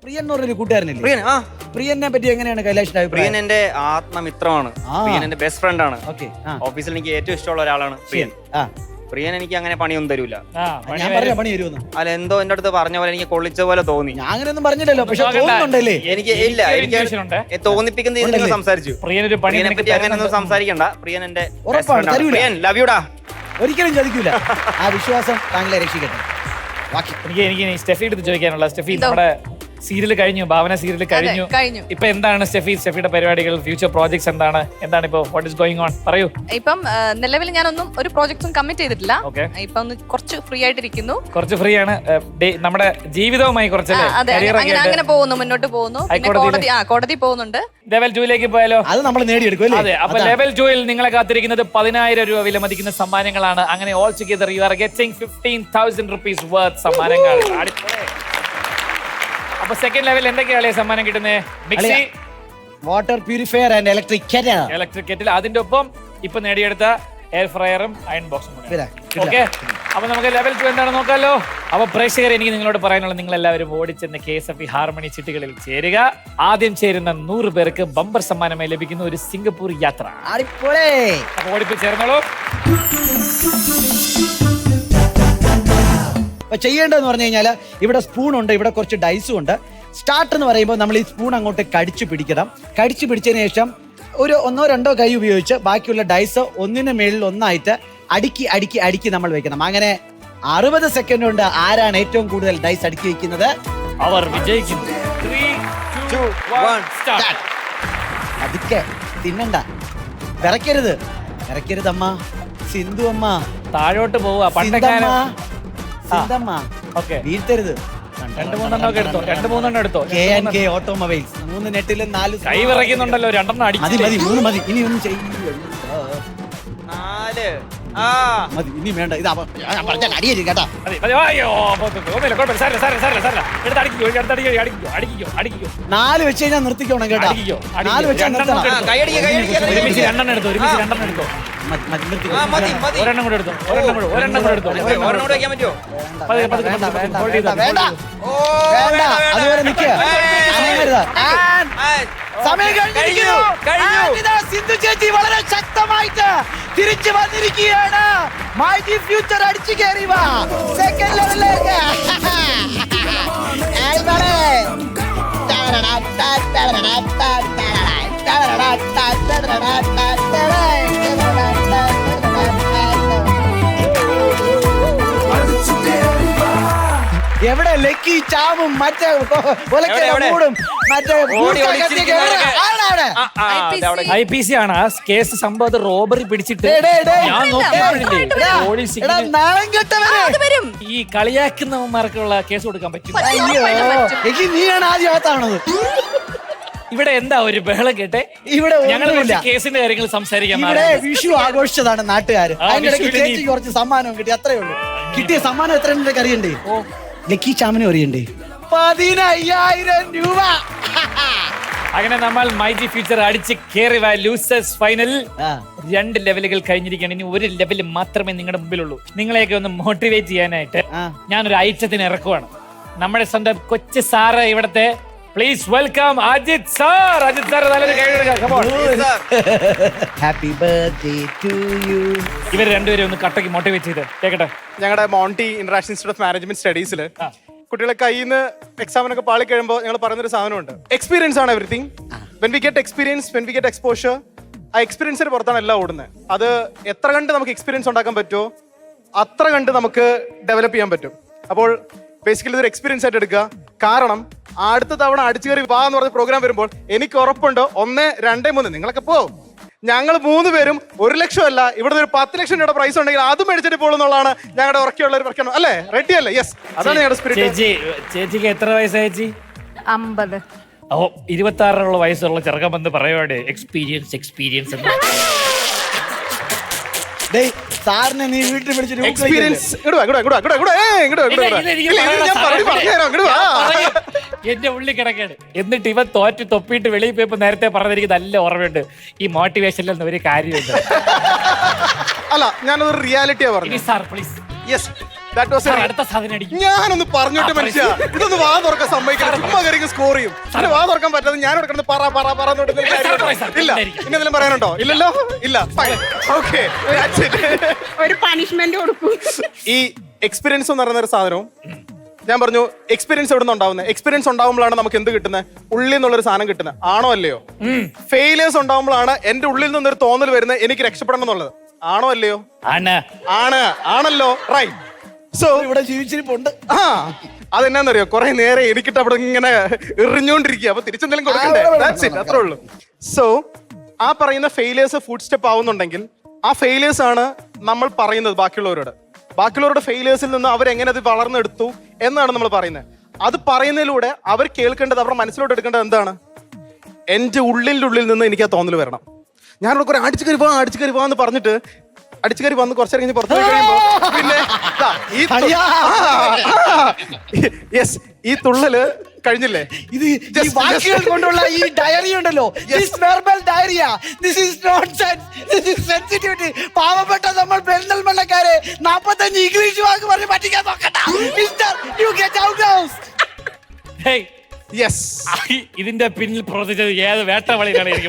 പ്രിയൻ എന്ന് പറഞ്ഞൊരു കൂട്ടുകാരനില്ലേ? പ്രിയൻ, ആ പ്രിയനെ പറ്റി എങ്ങനെയാണ് കൈലാഷിന്റെ പ്രിയൻ അഭിപ്രായം? എന്റെ ആത്മമിത്രമാണ്. പ്രിയൻ എന്റെ ബെസ്റ്റ് ഫ്രണ്ട് ആണ്. ഓക്കെ. ഓഫീസിൽ എനിക്ക് ഏറ്റവും ഇഷ്ടമുള്ള ഒരാളാണ് പ്രിയൻ. പ്രിയൻ എനിക്ക് അങ്ങനെ പണിയൊന്നും തരൂല. ഞാൻ പറഞ്ഞ പണി വരുമെന്ന് അല്ല, എന്തോ എന്റെ അടുത്ത് പറഞ്ഞ പോലെ എനിക്ക് കൊള്ളിച്ച പോലെ തോന്നി. ഞാൻ അങ്ങനെയൊന്നും പറഞ്ഞില്ലല്ലോ, പക്ഷെ തോന്നുന്നുണ്ടല്ലേ? എനിക്ക് ഇല്ല, എനിക്ക് തോന്നിപ്പിക്കുന്ന രീതിയിൽ സംസാരിച്ചു. പ്രിയനെ പറ്റി അങ്ങനെ ഒന്നും സംസാരിക്കണ്ട. പ്രിയൻ എന്റെ പ്രിയൻ ലവ് യുടാ. ഒരിക്കലും ചതിക്കൂല. ആ വിശ്വാസം താങ്കളെ രക്ഷിക്കട്ടെ. എനിക്ക് സ്റ്റെഫി എടുത്ത് ചോദിക്കാനുള്ള, സ്റ്റെഫി നമ്മുടെ സീരിയൽ കഴിഞ്ഞു, ഭാവന സീരിയൽ കഴിഞ്ഞു. ഇപ്പൊ എന്താണ് സ്റ്റെഫിയുടെ പരിപാടികൾ, ഫ്യൂച്ചർ പ്രോജക്ട്സ് എന്താണ് ഇപ്പൊ വാട്ട് ഈസ് ഗോയിങ് ഓൺ? പറയൂ. ഇപ്പം നിലവിൽ ഞാനൊന്നും ഒരു പ്രോജക്ട്സും കമ്മിറ്റ് ചെയ്തിട്ടില്ല. ഇപ്പൊ ഒന്ന് കുറച്ച് ഫ്രീ ആയിട്ടിരിക്കുന്നു. കുറച്ച് ഫ്രീ ആണ്, നമ്മുടെ ജീവിതവുമായി കുറച്ചല്ലേ അങ്ങനെ പോകുന്നു, മുന്നോട്ട് പോകുന്നു. കോടതി പോകുന്നുണ്ട്. ലെവൽ 2 പോയാലോ? അത് നമ്മൾ നേടിയെടുക്കും. അതെ, അപ്പൊ ലെവൽ 2 നിങ്ങളെ കാത്തിരിക്കുന്നത് 10,000 രൂപ വിലമതിക്കുന്ന സമ്മാനങ്ങളാണ്. അങ്ങനെ all together you are getting 15,000 rupees worth സമ്മാനങ്ങൾ. അപ്പൊ സെക്കൻഡ് ലെവൽ എന്തൊക്കെയാണ് സമ്മാനം കിട്ടുന്നത്? Mixie, water purifier and electric kettle, അതിന്റെ ഒപ്പം ഇപ്പൊ നേടിയെടുത്ത എയർ ഫ്രയറും അയൺ ബോക്സും. ഓക്കെ, അപ്പൊ നമുക്ക് ലെവൽ 2 എന്താണ് നോക്കാമല്ലോ. അപ്പൊ പ്രേക്ഷകർ, എനിക്ക് നിങ്ങളോട് പറയാനുള്ള, നിങ്ങൾ എല്ലാവരും ഓടിച്ചെന്ന് KSFE ഹാർമണി ചിട്ടികളിൽ ചേരുക. ആദ്യം ചേരുന്ന 100 പേർക്ക് ബമ്പർ സമ്മാനമായി ലഭിക്കുന്ന ഒരു സിംഗപ്പൂർ യാത്ര. അപ്പൊ ഓടിപ്പോയി ചേർന്നോളൂ. ചെയ്യേണ്ടതെന്ന് പറഞ്ഞു കഴിഞ്ഞാൽ ഇവിടെ സ്പൂൺ ഉണ്ട്, ഇവിടെ കുറച്ച് ഡൈസും ഉണ്ട്. സ്റ്റാർട്ട് എന്ന് പറയുമ്പോൾ നമ്മൾ ഈ സ്പൂൺ അങ്ങോട്ട് കടിച്ചു പിടിക്കണം. കടിച്ചു പിടിച്ചതിന് ശേഷം ഒരു 1-2 കൈ ഉപയോഗിച്ച് ബാക്കിയുള്ള ഡൈസ് ഒന്നിന് മേളിൽ ഒന്നായിട്ട് അടുക്കി അടുക്കി അടുക്കി നമ്മൾ വെക്കണം. അങ്ങനെ 60 സെക്കൻഡ് കൊണ്ട് ആരാണ് ഏറ്റവും കൂടുതൽ ഡൈസ് അടുക്കി വെക്കുന്നത് അവർ വിജയിക്കുന്നു. 3, 2, 1 സ്റ്റാർട്ട്. അതൊക്കെ തിന്നണ്ട, വിറയ്ക്കരുത് അമ്മ. സിന്ധു അമ്മ താഴോട്ട് പോവുക. പണ്ടൊക്കെ വീഴ്ത്തരുത്. 2-3 എടുത്തോ. K&K ഓട്ടോമൊബൈൽസ് 3 നെറ്റിലും 4 കൈ വിറയ്ക്കുന്നുണ്ടല്ലോ. 2 അടിച്ചു. മതി 3 മതി. ഇനി ഒന്നും ചെയ്യില്ല. 4 മതി, ഇനി വേണ്ട. ഇത് ഞാൻ പറഞ്ഞ അടിയരുത് കേട്ടാ. അയ്യോ, 4 വെച്ച് കഴിഞ്ഞാൽ നിർത്തിക്കോണം കേട്ടോ. 4 വെച്ചാൽ നിർത്തണം. ഒരുമിച്ച് 2 എടുത്തോ. ഒരെണ്ണം കൂടെ എടുത്തോ. വേണ്ട, അതുപോലെ നിൽക്കുക. സമയം കഴിഞ്ഞിരിക്കുന്നു. സിന്ധു ചേച്ചി വളരെ ശക്തമായിട്ട് തിരിച്ചു വന്നിരിക്കുകയാണ്. മൈജി ഫ്യൂച്ചർ അടിച്ചു കയറി വാ സെക്കൻഡ് ലെവലിലേക്ക്. എവിടെ ലക്കി ചാവും മറ്റേ മൂടും മറ്റേ IPC ആണ് കേസ്. സംഭവം റോബറി പിടിച്ചിട്ട് ഈ കളിയാക്കുന്നവന്മാർക്കുള്ള കേസ് കൊടുക്കാൻ പറ്റും. നീയാണ് ആദ്യമാണത്. ഇവിടെ എന്താ ഒരു ബഹളം കേട്ടെ? ഇവിടെ ഞങ്ങൾ കേസിന്റെ കാര്യങ്ങൾ സംസാരിക്കാൻ. വിഷു ആഘോഷിച്ചതാണ് നാട്ടുകാർ. ചേച്ചി കുറച്ച് സമ്മാനം കിട്ടി, അത്രേ ഉള്ളൂ. കിട്ടിയ സമ്മാനം എത്ര അറിയണ്ടേ? ലക്കി ചാമിനും അറിയണ്ടേ? 15,000 രൂപ. അങ്ങനെ നമ്മൾ മൈജി ഫ്യൂച്ചർ അടിച്ച് കയറി ലൂസേഴ്സ് ഫൈനൽ 2 ലെവലുകൾ കഴിഞ്ഞിരിക്കുകയാണ്. ഇനി 1 ലെവൽ മാത്രമേ നിങ്ങളുടെ മുമ്പിലുള്ളൂ. നിങ്ങളെയൊക്കെ ഒന്ന് മോട്ടിവേറ്റ് ചെയ്യാനായിട്ട് ഞാനൊരു ഐറ്റത്തിന് ഇറക്കുവാണ്. നമ്മുടെ സ്വന്തം കൊച്ചു സാറ് ഇവിടത്തെ. Please welcome Ajith sir. Ajith sir നല്ലൊരു കൈ ഹാപ്പി ബർത്ത്ഡേ ടു യു. ഇവർ രണ്ടുപേരും ഒന്ന് കട്ടക്ക് മോട്ടിവേറ്റ് ചെയ്ത് കേക്കട്ടെ. ഞങ്ങളുടെ മോണ്ടി ഇന്റർനാഷണൽ ഇൻസ്റ്റിറ്റ്യൂട്ട് ഓഫ് മാനേജ്മെന്റ് സ്റ്റഡീസിൽ കുട്ടികളെ കയ്യിൽ നിന്ന് എക്സാമിനൊക്കെ പാളി കഴിയുമ്പോൾ ഞങ്ങൾ പറയുന്നൊരു സാധനമുണ്ട്. എക്സ്പീരിയൻസ് ആണ് everything. When we get experience, when we get exposure, ആ എക്സ്പീരിയൻസിന് പുറത്താണ് എല്ലാം ഓടുന്നത്. അത് എത്ര കണ്ട് നമുക്ക് എക്സ്പീരിയൻസ് ഉണ്ടാക്കാൻ പറ്റുമോ അത്ര കണ്ട് നമുക്ക് ഡെവലപ്പ് ചെയ്യാൻ പറ്റും. അപ്പോൾ ബേസിക്കലി ഇതൊരു എക്സ്പീരിയൻസ് ആയിട്ട് എടുക്കുക. കാരണം അടുത്ത തവണ അടിച്ചു കയറി വാ എന്ന് പറഞ്ഞ പ്രോഗ്രാം വരുമ്പോൾ എനിക്ക് ഉറപ്പുണ്ടോ 1, 2, 3 നിങ്ങളൊക്കെ പോവും. ഞങ്ങൾ 3 പേരും 1 ലക്ഷം അല്ല, ഇവിടുന്ന് ഒരു 10 ലക്ഷം രൂപയുടെ പ്രൈസ് ഉണ്ടെങ്കിൽ അതും മേടിച്ചിട്ട് പോകുന്നുള്ളതാണ് ഞങ്ങളുടെ ഉറക്കെയുള്ള ഒരു പ്രശ്നം. അല്ലേ? റെഡി അല്ലേ? യെസ്, അതാണ് ഞങ്ങളുടെ സ്പിരിറ്റ്. ചേച്ചിക്ക് എത്ര വയസ്സായി? 50. ഓ, 26 വയസ്സുള്ള ചെറുക്കം വന്ന് പറയുവാണ് എക്സ്പീരിയൻസ് എന്ന്. സാറിനെ നീ വീട്ടിൽ വിളിച്ചിട്ട് എന്റെ ഉള്ളി കിടക്കാണ്. എന്നിട്ട് ഇവൻ തോറ്റ് തൊപ്പിയിട്ട് വെളിയിൽ പോയപ്പോ നേരത്തെ പറഞ്ഞെനിക്ക് നല്ല ഓർമ്മയുണ്ട്. ഈ മോട്ടിവേഷനിലൊന്നും ഒരു കാര്യമുണ്ട്. അല്ല, ഞാനൊരു റിയാലിറ്റിയാ പറഞ്ഞു. Sir please. Yes, That was a- അടുത്ത സാധനം അടിക്കും. ഞാനൊന്ന് പറഞ്ഞോട്ടെ മനുഷ്യ, ഇതൊന്ന് വാ തുറക്കാൻ സമ്മതിക്കില്ല, ചുമ്മാ കയറി സ്കോർ ചെയ്യും. പിന്നെ വാ തുറക്കാൻ പറ്റാതെ ഞാൻ കിടന്ന് പറ ഇല്ല. പിന്നെ എന്തെങ്കിലും പറയാനുണ്ടോ? ഇല്ലല്ലോ, ഇല്ല. ഓക്കെ, ഒരു പണിഷ്മെന്റ് കൊടുക്കും. ഈ എക്സ്പീരിയൻസ് എന്ന് പറയുന്ന ഒരു സാധനവും ഞാൻ പറഞ്ഞു, എക്സ്പീരിയൻസ് എവിടെ നിന്ന് ഉണ്ടാവുന്നത്? എക്സ്പീരിയൻസ് ഉണ്ടാവുമ്പോഴാണ് നമുക്ക് എന്ത് കിട്ടുന്നത്? ഉള്ളിൽ നിന്നുള്ളൊരു സാധനം കിട്ടുന്നത്. ആണോ അല്ലയോ? ഫെയിലിയേഴ്സ് ഉണ്ടാവുമ്പോഴാണ് എന്റെ ഉള്ളിൽ നിന്നൊരു തോന്നൽ വരുന്നത് എനിക്ക് രക്ഷപ്പെടണം എന്നുള്ളത്. ആണോ അല്ലയോ? ആണല്ലോ, റൈറ്റ്. സോ ഇവിടെ ജീവിച്ചിരിപ്പുണ്ട്. ആ അതെന്നാന്നറിയോ, കുറെ നേരെ എനിക്കിട്ട് അവിടെ ഇങ്ങനെ എറിഞ്ഞോണ്ടിരിക്കുക, അപ്പൊ തിരിച്ചെന്തെങ്കിലും കൊടുക്കണ്ടേ? That's it, അത്രേ ഉള്ളൂ. സോ ആ പറയുന്ന ഫെയിലിയേഴ്സ് ഫുഡ് സ്റ്റെപ്പ് ആവുന്നുണ്ടെങ്കിൽ ആ ഫെയിലിയേഴ്സ് ആണ് നമ്മൾ പറയുന്നത് ബാക്കിയുള്ളവരുടെ ഫെയിലിയേഴ്സിൽ നിന്ന് അവരെങ്ങനെ അത് വളർന്നെടുത്തു എന്നാണ് നമ്മൾ പറയുന്നത്. അത് പറയുന്നതിലൂടെ അവർ കേൾക്കേണ്ടത്, അവരുടെ മനസ്സിലോട്ട് എടുക്കേണ്ടത് എന്താണ്? എന്റെ ഉള്ളിൽ നിന്ന് എനിക്ക് ആ തോന്നൽ വരണം. ഞാനിവിടെ കുറെ അടിച്ചു കയറി വാ എന്ന് പറഞ്ഞിട്ട് അടിച്ചു കയറി വന്ന് കുറച്ചേരം കഴിഞ്ഞ് പുറത്തു പോയി കഴിയുമ്പോ പിന്നെ യെസ്, ഈ തുള്ളല് കഴിഞ്ഞില്ലേ? ഇത് ഈ വാക്കുകൾ കൊണ്ടുള്ള ഈ ഡയറി ഉണ്ടല്ലോ, diarrhoea, this is nonsense, this is sensitivity. പാവപ്പെട്ട നമ്മൾ പെരിന്തൽമണ്ണക്കാരെ 45 ഇംഗ്ലീഷ് വാക്ക് പറഞ്ഞ് പറ്റിക്കാൻ നോക്കണ്ട. Mister, you get out house. Hey, yes, ഇതിന്റെ പിന്നിൽ പ്രവർത്തിച്ചത് ഏത് വേട്ടവളിയിലാണ് എനിക്ക്